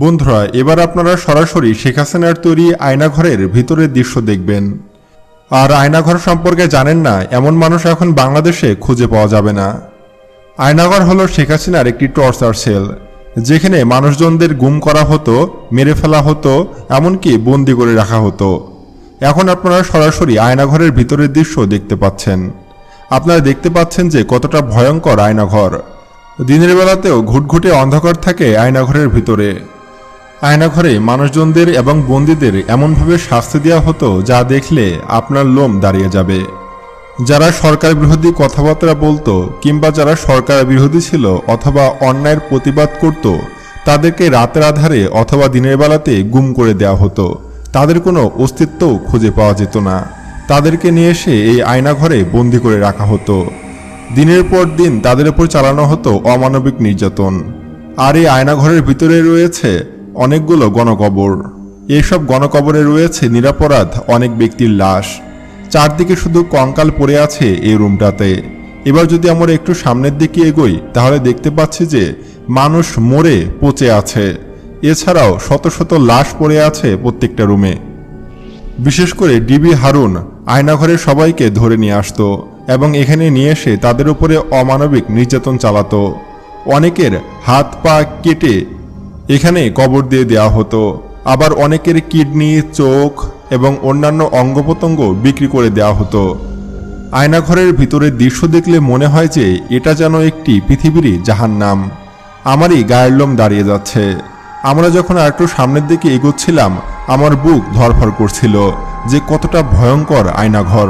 বন্ধুরা, এবার আপনারা সরাসরি শেখ হাসিনার তৈরি আয়নাঘরের ভিতরের দৃশ্য দেখবেন। আর আয়নাঘর সম্পর্কে জানেন না এমন মানুষ এখন বাংলাদেশে খুঁজে পাওয়া যাবে না। আয়নাঘর হলো শেখ হাসিনার একটি টর্চার সেল, যেখানে মানুষজনদের গুম করা হতো, মেরে ফেলা হতো, এমনকি বন্দি করে রাখা হতো। এখন আপনারা সরাসরি আয়নাঘরের ভিতরের দৃশ্য দেখতে পাচ্ছেন। আপনারা দেখতে পাচ্ছেন যে কতটা ভয়ঙ্কর আয়নাঘর। দিনের বেলাতেও ঘুটঘুটে অন্ধকার থাকে আয়নাঘরের ভিতরে। আয়নাঘরে মানুষজনদের এবং বন্দীদের এমনভাবে শাস্তি দেওয়া হতো যা দেখলে আপনার লোম দাঁড়িয়ে যাবে। যারা সরকার বিরোধী কথাবার্তা বলতো কিংবা যারা সরকার বিরোধী ছিল অথবা অন্যায়ের প্রতিবাদ করত, তাদেরকে রাতের আধারে অথবা দিনের বেলাতে গুম করে দেওয়া হতো। তাদের কোনো অস্তিত্বও খুঁজে পাওয়া যেত না। তাদেরকে নিয়ে এসে এই আয়নাঘরে বন্দি করে রাখা হতো। দিনের পর দিন তাদের উপর চালানো হতো অমানবিক নির্যাতন। আর এই আয়নাঘরের ভিতরে রয়েছে অনেকগুলো গণকবর। এইসব গণকবরে রয়েছে নিরপরাধ অনেক ব্যক্তির লাশ। চারদিকে শুধু কঙ্কাল পড়ে আছে এই রুমটাতে। এবার যদি আমরা একটু সামনের দিকে এগোই তাহলে দেখতে পাচ্ছি যে মানুষ মরে পচে আছে। এছাড়াও শত শত লাশ পড়ে আছে প্রত্যেকটা রুমে। বিশেষ করে ডিবি হারুন আয়নাঘরে সবাইকে ধরে নিয়ে আসতো এবং এখানে নিয়ে এসে তাদের উপরে অমানবিক নির্যাতন চালাতো। অনেকের হাত পা কেটে এখানে কবর দিয়ে দেওয়া হতো। আবার অনেকের কিডনি, চোখ এবং অন্যান্য অঙ্গ প্রত্যঙ্গ বিক্রি করে দেওয়া হতো। আয়নাঘরের ভিতরের দৃশ্য দেখলে মনে হয় যে এটা যেন একটি পৃথিবীরই জাহান্নাম। আমারই গায়ের লোম দাঁড়িয়ে যাচ্ছে। আমরা যখন আরেকটু সামনের দিকে এগোচ্ছিলাম আমার বুক ধড়ফড় করছিল যে কতটা ভয়ঙ্কর আয়নাঘর।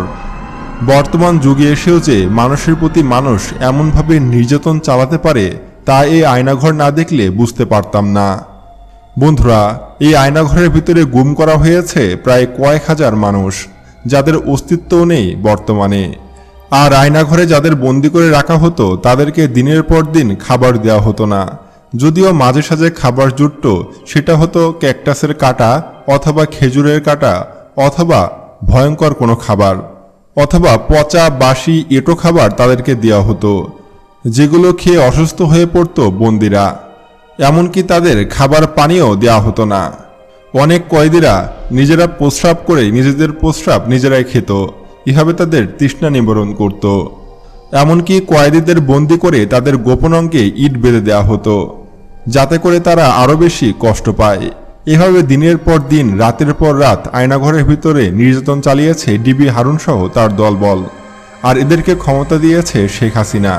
বর্তমান যুগে এসেও যে মানুষের প্রতি মানুষ এমনভাবে নির্যাতন চালাতে পারে তা এই আয়নাঘর না দেখলে বুঝতে পারতাম না। বন্ধুরা, এই আয়নাঘরের ভিতরে গুম করা হয়েছে প্রায় কয়েক হাজার মানুষ, যাদের অস্তিত্বও নেই বর্তমানে। আর আয়নাঘরে যাদের বন্দি করে রাখা হতো তাদেরকে দিনের পর দিন খাবার দেওয়া হতো না। যদিও মাঝে সাঝে খাবার জুটত, সেটা হতো ক্যাকটাসের কাঁটা অথবা খেজুরের কাঁটা অথবা ভয়ঙ্কর কোনো খাবার, অথবা পচা বাসি এঁটো খাবার তাদেরকে দেওয়া হতো, যেগুলো খেয়ে অসুস্থ হয়ে পড়তো বন্দিরা। এমনকি তাদের খাবার পানিও দেওয়া হতো না। অনেক কয়েদিরা নিজেরা প্রস্রাব করে নিজেদের প্রস্রাব নিজেরাই খেত। এভাবে তাদের তৃষ্ণা নিবারণ করত। এমনকি কয়েদিদের বন্দি করে তাদের গোপন অঙ্গে ইট বেঁধে দেওয়া হতো, যাতে করে তারা আরও বেশি কষ্ট পায়। এভাবে দিনের পর দিন রাতের পর রাত আয়নাঘরের ভিতরে নির্যাতন চালিয়েছে ডিবি হারুন সহ তার দলবল। আর এদেরকে ক্ষমতা দিয়েছে শেখ হাসিনা।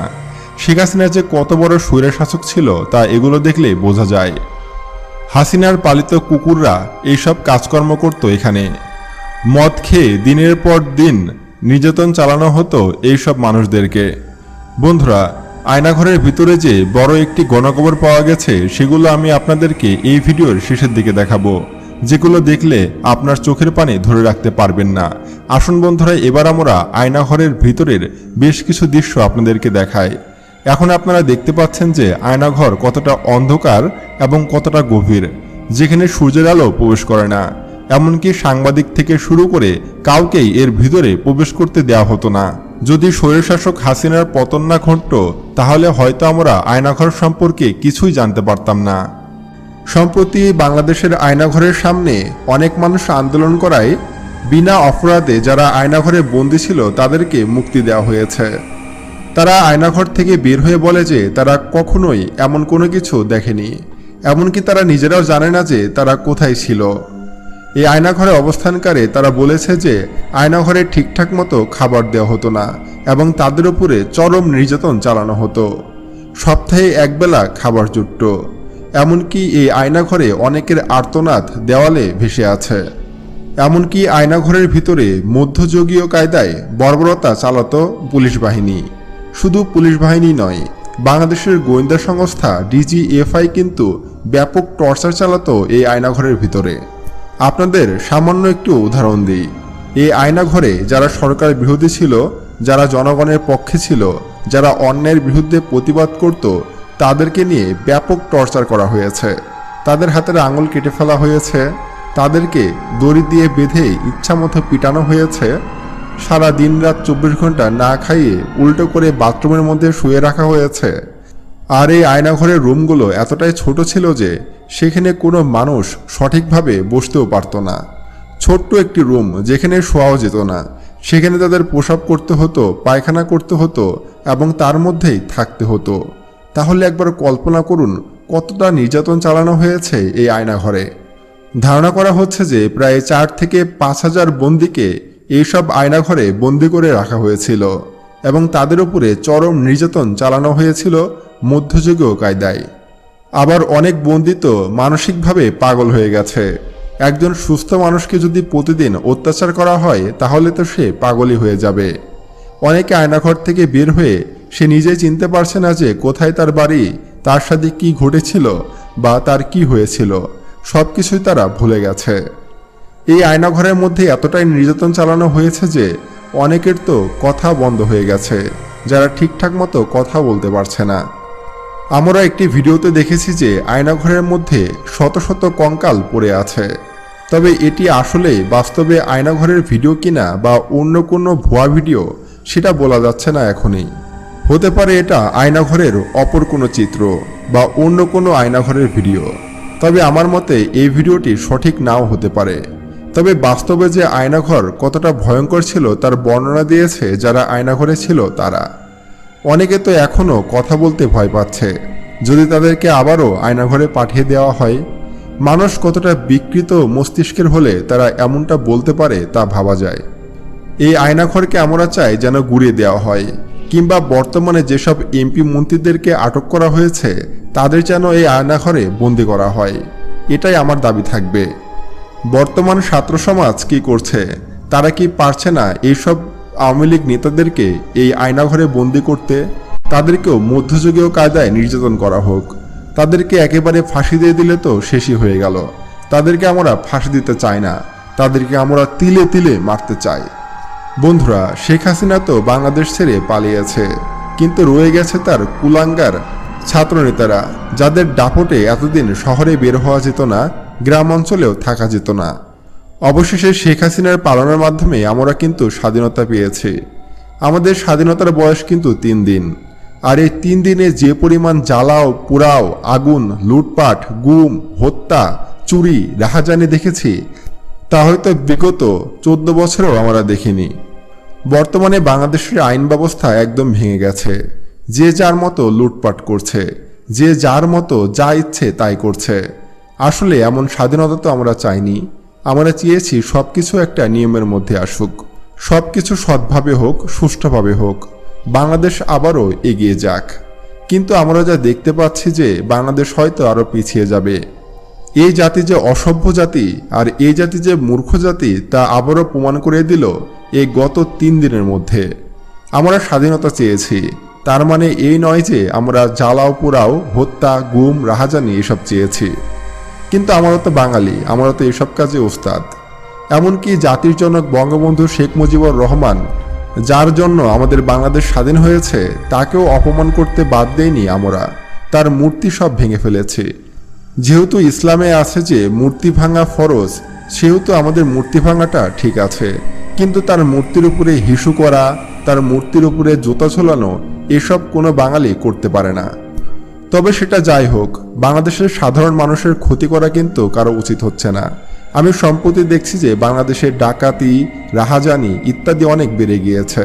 শেখ হাসিনা যে কত বড় স্বৈরশাসক ছিল তা এগুলো দেখলে বোঝা যায়। হাসিনার পালিত কুকুররা এইসব কাজকর্ম করত এখানে। মদ খেয়ে দিনের পর দিন নির্যাতন চালানো হতো এইসব মানুষদেরকে। বন্ধুরা, আয়নাঘরের ভিতরে যে বড় একটি গণকবর পাওয়া গেছে সেগুলো আমি আপনাদেরকে এই ভিডিওর শেষের দিকে দেখাবো, যেগুলো দেখলে আপনার চোখের পানি ধরে রাখতে পারবেন না। আসুন বন্ধুরা, এবার আমরা আয়নাঘরের ভিতরের বেশ কিছু দৃশ্য আপনাদেরকে দেখাই। এখন আপনারা দেখতে পাচ্ছেন যে আয়নাঘর কতটা অন্ধকার এবং কতটা গভীর, যেখানে সূর্যের আলো প্রবেশ করে না। এমনকি সাংবাদিক থেকে শুরু করে কাউকেই এর ভিতরে প্রবেশ করতে দেওয়া হতো না। যদি স্বৈরশাসক হাসিনার পতন না ঘটত তাহলে হয়তো আমরা আয়নাঘর সম্পর্কে কিছুই জানতে পারতাম না। সম্প্রতি বাংলাদেশের আয়নাঘরের সামনে অনেক মানুষ আন্দোলন করায় বিনা অপরাধে যারা আয়নাঘরে বন্দী ছিল তাদেরকে মুক্তি দেওয়া হয়েছে। তারা আয়নাঘর থেকে বের হয়ে বলে যে তারা কখনোই এমন কোনো কিছু দেখেনি। এমনকি তারা নিজেরাও জানে না যে তারা কোথায় ছিল। এই আয়নাঘরে অবস্থানকারে তারা বলেছে যে আয়নাঘরে ঠিকঠাক মতো খাবার দেওয়া হতো না এবং তাদের উপরে চরম নির্যাতন চালানো হতো। সপ্তাহে একবেলা খাবার জুটত। এমনকি এই আয়নাঘরে অনেকের আর্তনাদ দেওয়ালে ভেসে আছে। এমনকি আয়নাঘরের ভিতরে মধ্যযুগীয় কায়দায় বর্বরতা চালাতো পুলিশ বাহিনী। শুধু পুলিশ বাহিনী নয়, বাংলাদেশের গোয়েন্দা সংস্থা ডিজিএফআই কিন্তু ব্যাপক টর্চার চালাতো এই আয়নাঘরের ভিতরে। আপনাদের সামান্য একটু উদাহরণ দিই। এই আয়নাঘরে যারা সরকার বিরোধী ছিল, যারা জনগণের পক্ষে ছিল, যারা অন্যায়ের বিরুদ্ধে প্রতিবাদ করত, তাদেরকে নিয়ে ব্যাপক টর্চার করা হয়েছে। তাদের হাতের আঙুল কেটে ফেলা হয়েছে, তাদেরকে দড়ি দিয়ে বেঁধে ইচ্ছামতো পিটানো হয়েছে, সারা দিন রাত 24 ঘন্টা না খাইয়ে উল্টো করে বাথরুমের মধ্যে শুয়ে রাখা হয়েছে। আর এই আয়নাঘরের রুমগুলো এতটাই ছোট ছিল যে সেখানে কোনো মানুষ সঠিকভাবে বসতেও পারত না। ছোট্ট একটি রুম যেখানে শোয়াও যেত না, সেখানে তাদের প্রসাব করতে হতো, পায়খানা করতে হতো এবং তার মধ্যেই থাকতে হতো। তাহলে একবার কল্পনা করুন কতটা নির্যাতন চালানো হয়েছে এই আয়নাঘরে। ধারণা করা হচ্ছে যে প্রায় 4 থেকে 5,000 বন্দীকে এইসব আয়নাঘরে বন্দি করে রাখা হয়েছিল এবং তাদের উপরে চরম নির্যাতন চালানো হয়েছিল মধ্যযুগীয় কায়দায়। আবার অনেক বন্দী তো মানসিকভাবে পাগল হয়ে গেছে। একজন সুস্থ মানুষকে যদি প্রতিদিন অত্যাচার করা হয় তাহলে তো সে পাগলই হয়ে যাবে। অনেকে আয়নাঘর থেকে বের হয়ে সে নিজেই চিনতে পারছে না যে কোথায় তার বাড়ি, তার সাথে কি ঘটেছিল বা তার কি হয়েছিল, সব কিছুই তারা ভুলে গেছে। এই আয়নাঘরের মধ্যে এতটাই নির্যাতন চালানো হয়েছে যে অনেকের তো কথা বন্ধ হয়ে গেছে, যারা ঠিকঠাক মতো কথা বলতে পারছে না। আমরা একটি ভিডিওতে দেখেছি যে আয়নাঘরের মধ্যে শত শত কঙ্কাল পড়ে আছে। তবে এটি আসলে বাস্তবে আয়নাঘরের ভিডিও কিনা বা অন্য কোনো ভুয়া ভিডিও সেটা বলা যাচ্ছে না এখনই। হতে পারে এটা আয়নাঘরের অপর কোনো চিত্র বা অন্য কোনো আয়নাঘরের ভিডিও। তবে আমার মতে এই ভিডিওটি সঠিক নাও হতে পারে। তবে বাস্তবে যে আয়নাঘর কতটা ভয়ঙ্কর ছিল তার বর্ণনা দিয়েছে যারা আয়নাঘরে ছিল তারা। অনেকে তো এখনও কথা বলতে ভয় পাচ্ছে, যদি তাদেরকে আবারও আয়নাঘরে পাঠিয়ে দেওয়া হয়। মানুষ কতটা বিকৃত মস্তিষ্কের হলে তারা এমনটা বলতে পারে তা ভাবা যায়। এই আয়নাঘরকে আমরা চাই যেন গুড়িয়ে দেওয়া হয়, কিংবা বর্তমানে যেসব এমপি মন্ত্রীদেরকে আটক করা হয়েছে তাদের যেন এই আয়নাঘরে বন্দি করা হয়। এটাই আমার দাবি থাকবে। বর্তমান ছাত্র সমাজ কি করছে? তারা কি পারছে না এইসব আওয়ামী লীগ নেতাদেরকে এই আয়নাঘরে বন্দি করতে? তাদেরকেও মধ্যযুগীয় কায়দায় নির্যাতন করা হোক, তাদেরকে একেবারে ফাঁসি দিয়ে দিলে তো শেষই হয়ে গেল। তাদেরকে আমরা ফাঁসি দিতে চাই না, তাদেরকে আমরা তিলে তিলে মারতে চাই। বন্ধুরা, শেখ হাসিনা তো বাংলাদেশ ছেড়ে পালিয়েছে, কিন্তু রয়ে গেছে তার কুলাঙ্গার ছাত্রনেতারা, যাদের দাপটে এতদিন শহরে বের হওয়া যেত না, গ্রাম অঞ্চলেও থাকা যেত না। অবশেষে শেখ হাসিনার পালনের মাধ্যমে আমরা কিন্তু স্বাধীনতা পেয়েছি। আমাদের স্বাধীনতার বয়স কিন্তু 3 দিন। আর এই 3 দিনে যে পরিমাণ জ্বালাও পোড়াও, আগুন, লুটপাট, গুম, হত্যা, চুরি, রাহাজানি দেখেছি তা হয়তো বিগত 14 বছরেও আমরা দেখিনি। বর্তমানে বাংলাদেশের আইন ব্যবস্থা একদম ভেঙে গেছে। যে যার মতো লুটপাট করছে, যে যার মতো যা ইচ্ছে তাই করছে। আসলে এমন স্বাধীনতা তো আমরা চাইনি। আমরা চেয়েছি সবকিছু একটা নিয়মের মধ্যে আসুক, সবকিছু সৎভাবে হোক, সুষ্ঠুভাবে হোক, বাংলাদেশ আবারও এগিয়ে যাক। কিন্তু আমরা যা দেখতে পাচ্ছি যে বাংলাদেশ হয়তো আরও পিছিয়ে যাবে। এই জাতি যে অসভ্য জাতি আর এই জাতি যে মূর্খ জাতি তা আবারও প্রমাণ করে দিল এই গত 3 দিনের মধ্যে। আমরা স্বাধীনতা চেয়েছি, তার মানে এই নয় যে আমরা জ্বালাও পোড়াও, হত্যা, গুম, রাহাজানি এসব চেয়েছি। কিন্তু আমরা তো বাঙালি, আমরা তো এসব কাজে ওস্তাদ। এমনকি জাতির জনক বঙ্গবন্ধু শেখ মুজিবুর রহমান, যার জন্য আমাদের বাংলাদেশ স্বাধীন হয়েছে, তাকেও অপমান করতে বাদ দেয়নি আমরা। তার মূর্তি সব ভেঙে ফেলেছি। যেহেতু ইসলামে আছে যে মূর্তি ভাঙা ফরজ, সেহেতু আমাদের মূর্তি ভাঙাটা ঠিক আছে। কিন্তু তার মূর্তির উপরে হিসু করা, তার মূর্তির উপরে জুতা ঝোলানো, এসব কোনো বাঙালি করতে পারে না। তবে সেটা যাই হোক, বাংলাদেশের সাধারণ মানুষের ক্ষতি করা কিন্তু কারো উচিত হচ্ছে না। আমি সম্প্রতি দেখছি যে বাংলাদেশের ডাকাতি, রাহাজানি ইত্যাদি অনেক বেড়ে গিয়েছে।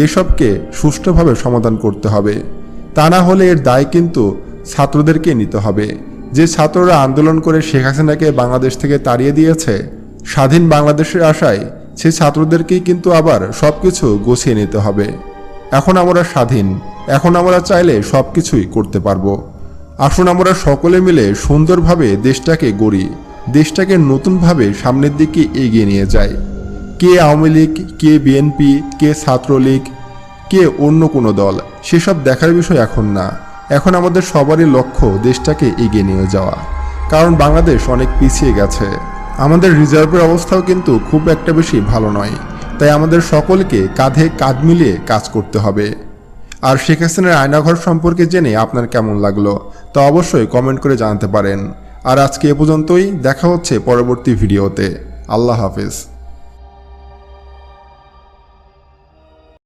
এসবকে সুষ্ঠুভাবে সমাধান করতে হবে। তা না হলে এর দায় কিন্তু ছাত্রদেরকে নিতে হবে। যে ছাত্ররা আন্দোলন করে শেখ হাসিনাকে বাংলাদেশ থেকে তাড়িয়ে দিয়েছে স্বাধীন বাংলাদেশের আশায়, সেই ছাত্রদেরকেই কিন্তু আবার সবকিছু গুছিয়ে নিতে হবে। এখন আমরা স্বাধীন, এখন আমরা চাইলে সবকিছুই করতে পারবো। আসুন আমরা সকলে মিলে সুন্দরভাবে দেশটাকে গড়ি, দেশটাকে নতুনভাবে সামনের দিকে এগিয়ে নিয়ে যাই। কে আওয়ামী লীগ, কে বিএনপি, কে ছাত্রলীগ, কে অন্য কোনো দল, সেসব দেখার বিষয় এখন না। এখন আমাদের সবারই লক্ষ্য দেশটাকে এগিয়ে নিয়ে যাওয়া। কারণ বাংলাদেশ অনেক পিছিয়ে গেছে। আমাদের রিজার্ভের অবস্থাও কিন্তু খুব একটা বেশি ভালো নয়। তাই আমাদের সকলকে কাঁধে কাঁধ মিলিয়ে কাজ করতে হবে। আর শেখ হাসিনার আয়নাঘর সম্পর্কে জেনে আপনার কেমন লাগলো তা অবশ্যই কমেন্ট করে জানাতে পারেন। আর আজকে এ পর্যন্তই, দেখা হচ্ছে পরবর্তী ভিডিওতে। আল্লাহ হাফেজ।